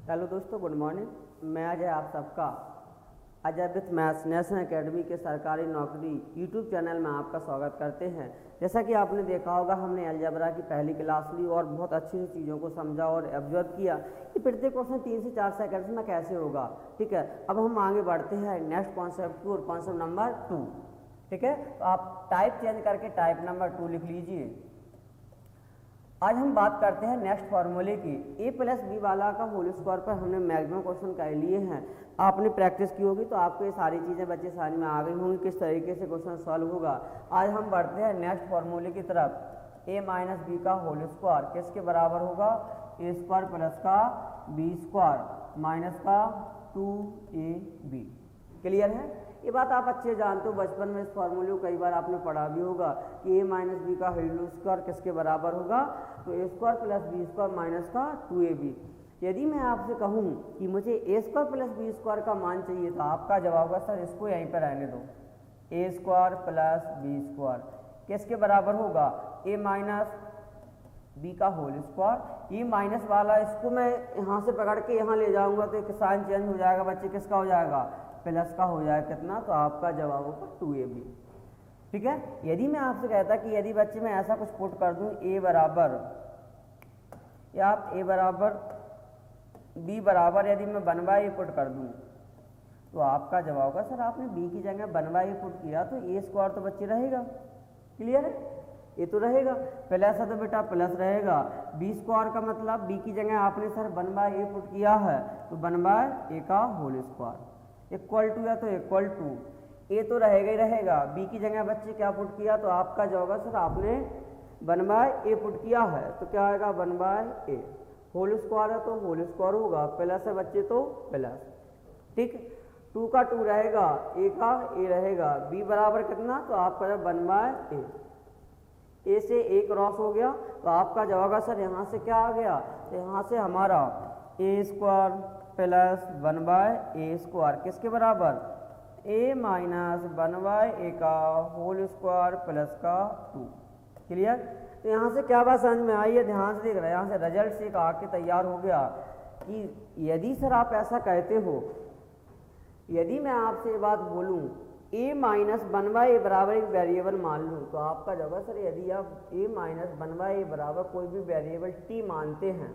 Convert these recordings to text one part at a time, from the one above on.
Hello दोस्तों, good morning. मैं आज आप सबका Ajay with maths national academy के सरकारी नौकरी यूट्यूब चैनल में आपका स्वागत करते हैं। जैसा कि आपने देखा होगा, हमने अलजेब्रा की पहली क्लास ली और बहुत अच्छी सी चीज़ों को समझा और ऑब्जर्व किया कि प्रत्येक क्वेश्चन 3 से 4 सेकंड्स में कैसे होगा। ठीक है, अब हम आगे बढ़ते हैं नेक्स्ट कॉन्सेप्ट की और कॉन्सेप्ट नंबर 2। ठीक है, तो आप टाइप चेंज करके टाइप नंबर 2 लिख लीजिए। आज हम बात करते हैं नेक्स्ट फार्मूले की। a प्लस बी वाला का होल स्क्वायर पर हमने मैक्सिमम क्वेश्चन कर लिए हैं। आपने प्रैक्टिस की होगी तो आपको ये सारी चीज़ें बच्चे समझ में आ गई होंगी किस तरीके से क्वेश्चन सॉल्व होगा। आज हम बढ़ते हैं नेक्स्ट फार्मूले की तरफ। a माइनस बी का होल स्क्वायर किसके बराबर होगा? a स्क्वायर प्लस का b स्क्वायर माइनस का 2ab। क्लियर है? ये बात आप अच्छे जानते हो, बचपन में इस फार्मूले को कई बार आपने पढ़ा भी होगा कि a माइनस बी का होल स्क्वायर किसके बराबर होगा? तो a square plus b square minus का 2ab। यदि मैं आपसे कहूँ कि मुझे a square plus b square का मान चाहिए तो आपका जवाब होगा सर इसको यहीं पर रहने दो। a square plus b square किसके बराबर होगा? a माइनस बी का होल स्क्वायर। ये माइनस वाला इसको मैं यहाँ से पकड़ के यहाँ ले जाऊँगा तो एक साइन चेंज हो जाएगा बच्चे, किसका हो जाएगा? प्लस का हो जाएगा। कितना? तो आपका जवाब होगा 2ab। ठीक है, यदि मैं आपसे कहता कि यदि बच्चे मैं ऐसा कुछ पुट कर दूं a बराबर या आप a बराबर b बराबर यदि मैं 1/a पुट कर दूं तो आपका जवाब होगा सर आपने b की जगह 1/a पुट किया तो a स्क्वायर तो बच्चे रहेगा। क्लियर है? ये तो रहेगा, प्लस है तो बेटा प्लस रहेगा। b स्क्वायर का मतलब b की जगह आपने सर 1/a पुट किया है तो 1/a का होल स्क्वायर इक्वल टू या तो इक्वल टू a तो रहेगा ही रहेगा। b की जगह बच्चे क्या पुट किया तो आपका जो होगा सर आपने 1/a पुट किया है तो क्या आएगा? 1/a। होल स्क्वायर है तो होल स्क्वायर होगा, प्लस है बच्चे तो प्लस। ठीक, 2 का 2 रहेगा, a का a रहेगा। b बराबर कितना? तो आपका जब 1/a, a से a क्रॉस हो गया तो आपका जवाब होगा सर यहाँ से क्या आ गया? तो यहाँ से हमारा a square plus 1/a square किसके बराबर? a माइनस 1/a का होल स्क्वायर प्लस का 2। क्लियर? तो यहाँ से क्या बात समझ में आई है? ध्यान से देख रहे हैं, यहाँ से रिजल्ट से एक आके तैयार हो गया कि यदि सर आप ऐसा कहते हो, यदि मैं आपसे ये बात बोलूँ a माइनस 1/a बराबर एक वेरिएबल मान लूँ तो आपका जवाब सर यदि आप a माइनस 1/a बराबर कोई भी वेरिएबल t मानते हैं,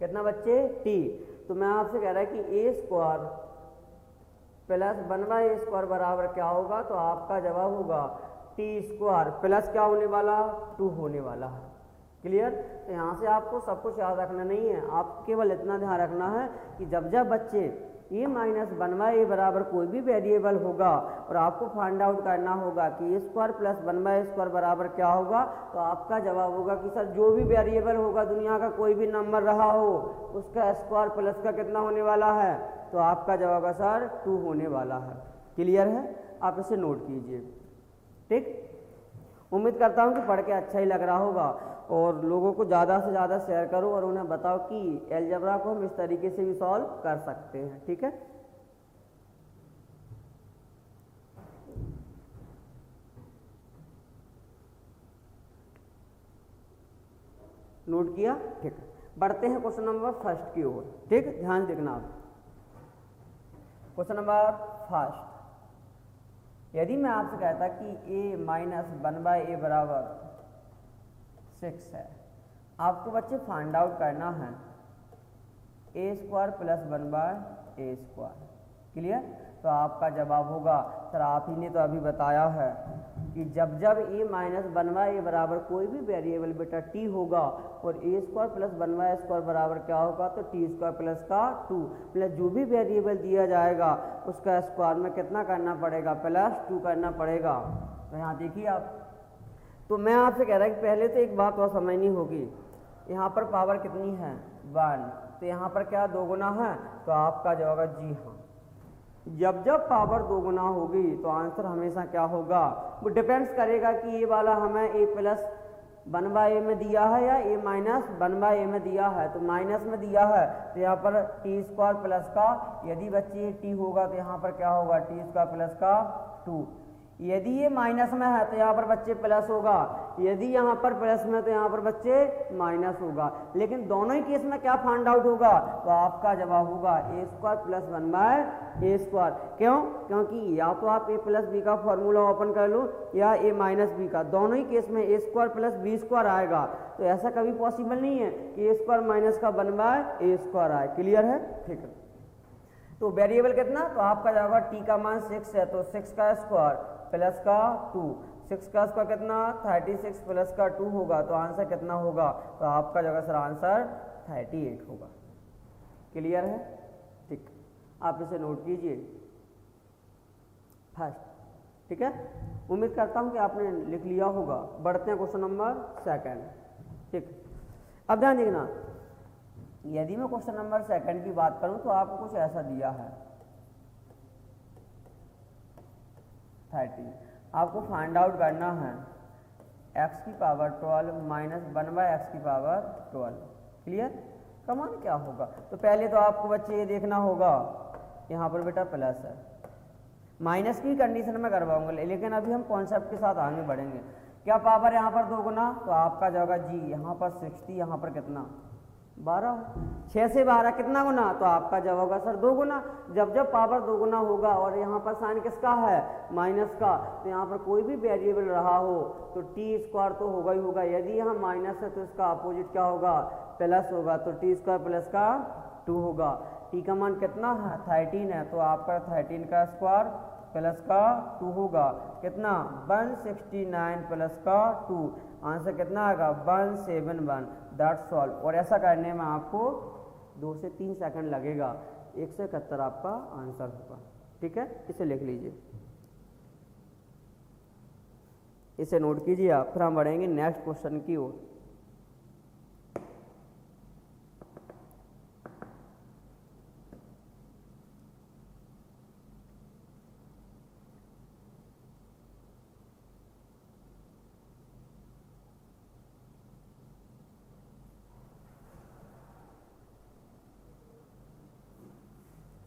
कितना बच्चे? t, तो मैं आपसे कह रहा है कि a square plus 1/a square बराबर क्या होगा? तो आपका जवाब होगा t स्क्वायर प्लस क्या होने वाला? 2 होने वाला है। क्लियर? तो यहाँ से आपको सब कुछ याद रखना नहीं है, आप केवल इतना ध्यान रखना है कि जब जब बच्चे a माइनस 1/a बराबर कोई भी वेरिएबल होगा और आपको फाइंड आउट करना होगा कि a square plus 1/a square बराबर क्या होगा, तो आपका जवाब होगा कि सर जो भी वेरिएबल होगा दुनिया का कोई भी नंबर रहा हो उसका स्क्वायर प्लस का कितना होने वाला है? तो आपका जवाब है सर 2 होने वाला है। क्लियर है? आप इसे नोट कीजिए। ठीक, उम्मीद करता हूँ कि पढ़ के अच्छा ही लग रहा होगा और लोगों को ज़्यादा से ज़्यादा शेयर करो और उन्हें बताओ कि अलजेब्रा को हम इस तरीके से भी सॉल्व कर सकते हैं। ठीक है, नोट किया? ठीक, बढ़ते हैं क्वेश्चन नंबर फर्स्ट की ओर। ठीक, ध्यान देखना आप। क्वेश्चन नंबर फर्स्ट, यदि मैं आपसे कहता कि a माइनस 1/a बराबर 6 है, आपको बच्चे फाइंड आउट करना है a square plus 1/a square. Clear? तो आपका जवाब होगा सर आप ही ने तो अभी बताया है कि जब जब a माइनस 1/a बराबर कोई भी वेरिएबल बेटा t होगा और a square plus 1/a square बराबर क्या होगा? तो t स्क्वायर प्लस का 2 प्लस जो भी वेरिएबल दिया जाएगा उसका स्क्वायर में कितना करना पड़ेगा? प्लस 2 करना पड़ेगा। तो यहाँ देखिए आप, तो मैं आपसे कह रहा कि पहले तो एक बात और समझनी होगी, यहाँ पर पावर कितनी है? 1, तो यहाँ पर क्या 2 गुना है? तो आपका जवाब है जी हाँ, जब जब पावर 2 गुना होगी तो आंसर हमेशा क्या होगा? वो डिपेंड्स करेगा कि ये वाला हमें a प्लस 1/a में दिया है या a माइनस 1/a में दिया है। तो माइनस में दिया है तो यहाँ पर t स्क्वायर प्लस का, यदि बच्चे t होगा तो यहाँ पर क्या होगा? t स्क्वायर प्लस का 2। यदि ये माइनस में है तो यहाँ पर बच्चे प्लस होगा, यदि यहाँ पर प्लस में तो यहाँ पर बच्चे माइनस होगा। लेकिन दोनों ही केस में क्या फाइंड आउट होगा, तो आपका जवाब होगा ए स्क्वायर प्लस 1/a स्क्वायर। क्यों? क्योंकि या तो आप a प्लस बी का फॉर्मूला ओपन कर लो या a माइनस बी का, दोनों ही केस में a square plus b square आएगा। तो ऐसा कभी पॉसिबल नहीं है कि a स्क्वायर माइनस का 1/a स्क्वायर आए। क्लियर है? ठीक है। तो वेरिएबल कितना, तो आपका जाएगा t का मान 6 है तो 6 का स्क्वायर प्लस का 2, 6 का स्क्वायर कितना 36 प्लस का 2 होगा, तो आंसर कितना होगा, तो आपका जगह सर आंसर 38 होगा। क्लियर है? ठीक, आप इसे नोट कीजिए फर्स्ट। ठीक है, उम्मीद करता हूं कि आपने लिख लिया होगा। बढ़ते हैं क्वेश्चन नंबर सेकंड। ठीक, अब ध्यान देखना, यदि मैं क्वेश्चन नंबर सेकंड की बात करूं तो आपको कुछ ऐसा दिया है 30, आपको फाइंड आउट करना है x की पावर 12 माइनस 1/x की पावर 12। क्लियर? कमान क्या होगा, तो पहले तो आपको बच्चे ये देखना होगा यहाँ पर बेटा प्लस है, माइनस की कंडीशन में करवाऊंगा, लेकिन अभी हम कॉन्सेप्ट के साथ आगे बढ़ेंगे। क्या पावर यहाँ पर 2 गुना, तो आपका जाएगा जी यहाँ पर 60, यहाँ पर कितना 12, 6 से 12 कितना गुना, तो आपका जवाब होगा सर 2 गुना। जब जब पावर 2 गुना होगा और यहाँ पर साइन किसका है, माइनस का, तो यहाँ पर कोई भी वेरिएबल रहा हो तो टी स्क्वायर तो होगा ही होगा। यदि यहाँ माइनस है तो इसका अपोजिट क्या होगा, प्लस होगा, तो टी स्क्वायर प्लस का 2 होगा। टी का मान कितना है 13 है, तो आपका 13 का स्क्वायर प्लस का 2 होगा, कितना 169 प्लस का 2, आंसर कितना आएगा 171। That's solve. और ऐसा करने में आपको 2 से 3 सेकंड लगेगा, 171 आपका आंसर होगा। ठीक है, इसे लिख लीजिए, इसे नोट कीजिए आप, फिर हम बढ़ेंगे नेक्स्ट क्वेश्चन की ओर।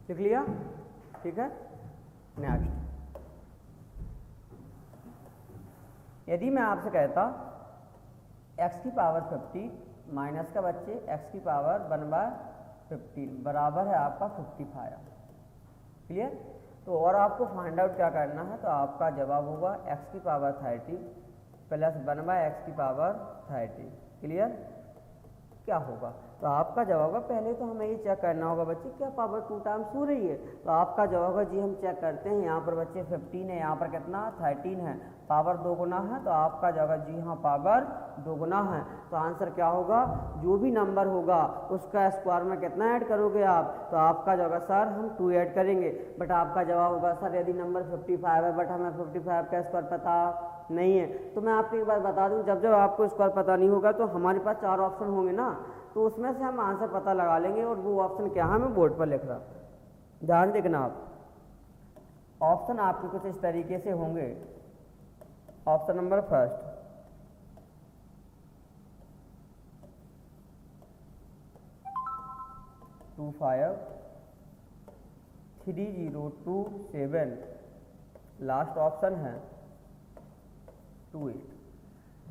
लिख लिया? ठीक है, नेक्स्ट, यदि मैं आपसे कहता x की पावर 50 माइनस का बच्चे x की पावर 1/15 बराबर है आपका 55। क्लियर? तो और आपको फाइंड आउट क्या करना है, तो आपका जवाब होगा x की पावर 30 प्लस 1/x की पावर 30। क्लियर? क्या होगा, तो आपका जवाब होगा, पहले तो हमें ये चेक करना होगा बच्चे क्या पावर 2 टाइम्स हो रही है, तो आपका जवाब होगा जी हम चेक करते हैं, यहाँ पर बच्चे 15 है, यहाँ पर कितना 13 है, पावर 2 गुना है, तो आपका जवाब जी हाँ पावर 2 गुना है। तो आंसर क्या होगा, जो भी नंबर होगा उसका स्क्वायर में कितना ऐड करोगे आप, तो आपका जवाब सर हम 2 ऐड करेंगे। बट आपका जवाब होगा सर यदि नंबर 55 है बट हमें 55 का स्क्वायर पता नहीं है, तो मैं आपको एक बार बता दूं, जब जब आपको स्क्वायर पता नहीं होगा तो हमारे पास 4 ऑप्शन होंगे ना, तो उसमें से हम आंसर पता लगा लेंगे। और वो ऑप्शन क्या है मैं बोर्ड पर लिख रहा, ध्यान देखना आप, ऑप्शन आपके कुछ इस तरीके से होंगे। Option number first, two 5 3027, last option है 28।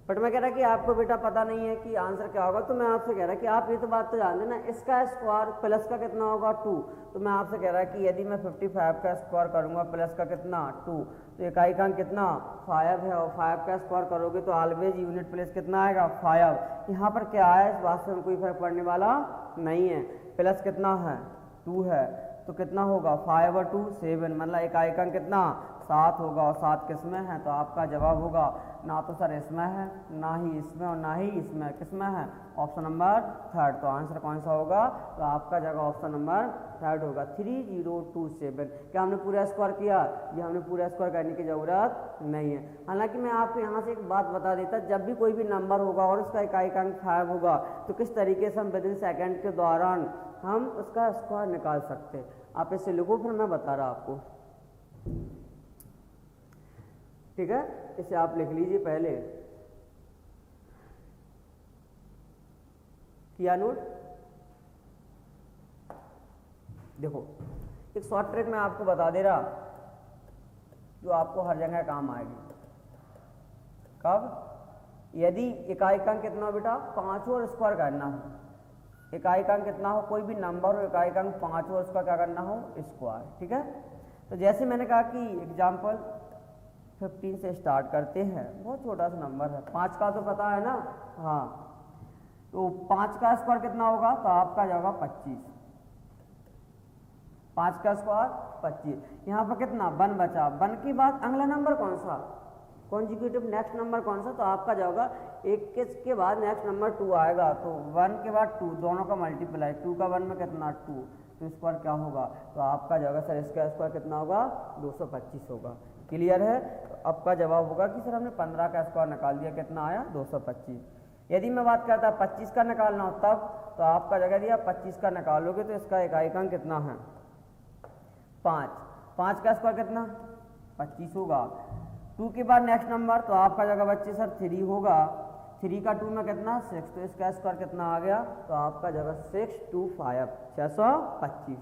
बट मैं कह रहा कि आपको बेटा पता नहीं है कि आंसर क्या होगा, तो मैं आपसे कह रहा कि आप ये तो बात तो जानते ना, इसका स्क्वायर प्लस का कितना होगा 2, तो मैं आपसे कह रहा कि यदि मैं 55 का स्क्वायर करूंगा प्लस का कितना 2, तो इकाई का अंक कितना 5 है, और 5 का स्क्वायर करोगे तो ऑलवेज यूनिट प्लेस कितना आएगा 5। यहाँ पर क्या है, इस बात से में कोई फर्क पड़ने वाला नहीं है, प्लस कितना है 2 है, तो कितना होगा 5 और 2 7, मतलब इकाई का अंक कितना 7 होगा, और 7 किस में है, तो आपका जवाब होगा ना तो सर इसमें है, ना ही इसमें, और ना ही इसमें, किसमें है ऑप्शन नंबर थर्ड। तो आंसर कौन सा होगा, तो आपका जगह ऑप्शन नंबर थर्ड होगा 3027। क्या हमने पूरा स्क्वायर किया, ये हमने पूरा स्क्वायर करने की ज़रूरत नहीं है। हालांकि मैं आपको यहाँ से एक बात बता देता, जब भी कोई भी नंबर होगा और उसका इकाई का अंक 5 होगा तो किस तरीके से हम विद इन सेकेंड के दौरान हम उसका स्क्वायर निकाल सकते हैं। आप इसे लिखो, फिर मैं बता रहा आपको। ठीक है, इसे आप लिख लीजिए पहले, किया नोट। देखो एक शॉर्ट ट्रिक मैं आपको बता दे रहा, जो आपको हर जगह काम आएगी। कब? यदि इकाई का अंक कितना हो बेटा 5 और स्क्वायर करना हो, इकाई का अंक कितना हो, कोई भी नंबर हो, इकाई का अंक 5 और उसका क्या करना हो स्क्वायर। ठीक है, तो जैसे मैंने कहा कि एग्जाम्पल 15 से स्टार्ट करते हैं, बहुत छोटा सा नंबर है, 5 का तो पता है ना, हाँ, तो 5 का स्क्वायर कितना होगा, तो आपका जाएगा 25, 5 का स्क्वायर 25। यहाँ पर कितना 1 बचा, 1 के बाद अगला नंबर कौन सा, कॉन्जिक्यूटिव नेक्स्ट नंबर कौन सा, तो आपका जाएगा 21 के बाद नेक्स्ट नंबर 2 आएगा, तो 1 के बाद 2, दोनों का मल्टीप्लाई, 2 का 1 में कितना 2, तो स्क्वायर क्या होगा, तो आपका जाएगा सर इसका स्क्वायर कितना होगा 225 होगा। क्लियर है? तो आपका जवाब होगा कि सर हमने 15 का स्क्वायर निकाल दिया, कितना आया 225। यदि मैं बात करता 25 का निकालना हो तब, तो आपका जगह दिया 25 का निकालोगे तो इसका इकाई का अंक कितना है 5, 5 का स्क्वायर कितना 25 होगा। 2 के बाद नेक्स्ट नंबर, तो आपका जगह बच्चे सर 3 होगा, 3 का 2 में कितना 6, तो इसका स्क्वायर कितना आ गया, तो आपका जगह 625 625।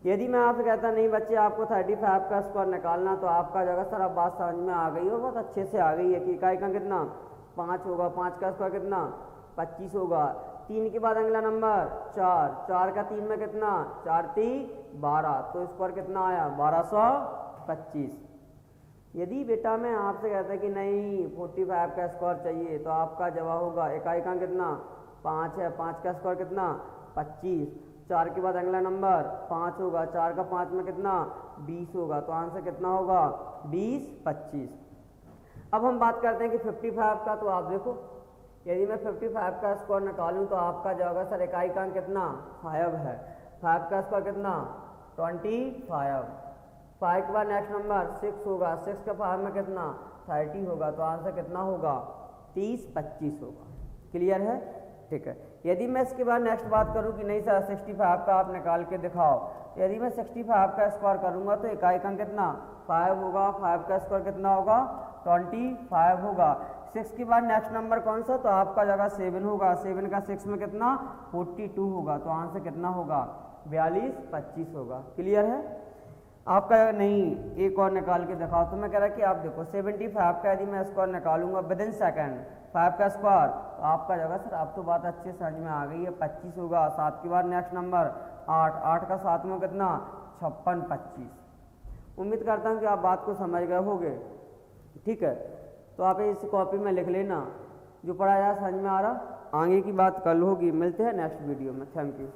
यदि मैं आपसे कहता नहीं बच्चे आपको 35 का स्क्वायर निकालना, तो आपका जगह सर अब बात समझ में आ गई हो, बहुत अच्छे से आ गई है कि इकाई का कितना 5 होगा, 5 का स्क्वायर कितना 25 होगा। 3 के बाद अगला नंबर 4, 4 का 3 में कितना 4 3 12, तो स्क्वायर कितना आया 1225। यदि बेटा मैं आपसे कहता कि नहीं 45 का स्क्वायर चाहिए, तो आपका जवाब होगा इकाई का कितना 5 है, 5 का स्क्वायर कितना 25, 4 के बाद अगला नंबर 5 होगा, 4 का 5 में कितना 20 होगा, तो आंसर कितना होगा 20 25। अब हम बात करते हैं कि 55 का, तो आप देखो यदि मैं 55 का स्क्वायर निकालूं तो आपका जाएगा सर इकाई का अंक कितना 5 है, 5 का स्क्वायर कितना 25, 5 के बाद नेक्स्ट नंबर 6 होगा, 6 का 5 में कितना 30 होगा, तो आंसर कितना होगा 30 25 होगा। क्लियर है? ठीक है। यदि मैं इसके बाद नेक्स्ट बात करूं कि नहीं सर 65 का आप निकाल के दिखाओ, तो यदि मैं 65 का स्क्वायर करूंगा तो इकाई का कितना 5 होगा, 5 का स्क्वायर कितना होगा 25 होगा। 6 के बाद नेक्स्ट नंबर कौन सा, तो आपका जगह 7 होगा, 7 का 6 में कितना 42 होगा, तो आंसर कितना होगा 42 25 होगा। क्लियर है? आपका नहीं एक और निकाल के दिखाओ, तो मैं कह रहा कि आप देखो 75 का यदि मैं स्क्वायर निकालूंगा विद इन सेकेंड 5 का स्क्वायर, तो आपका जगह सर अब तो बात अच्छे समझ में आ गई है 25 होगा। 7 के बाद नेक्स्ट नंबर 8, 8 का 7 में कितना 56 25। उम्मीद करता हूँ कि आप बात को समझ गए होंगे। ठीक है, तो आप इस कॉपी में लिख लेना, जो पढ़ाया समझ में आ रहा, आगे की बात कल होगी। मिलते हैं नेक्स्ट वीडियो में। Thank you.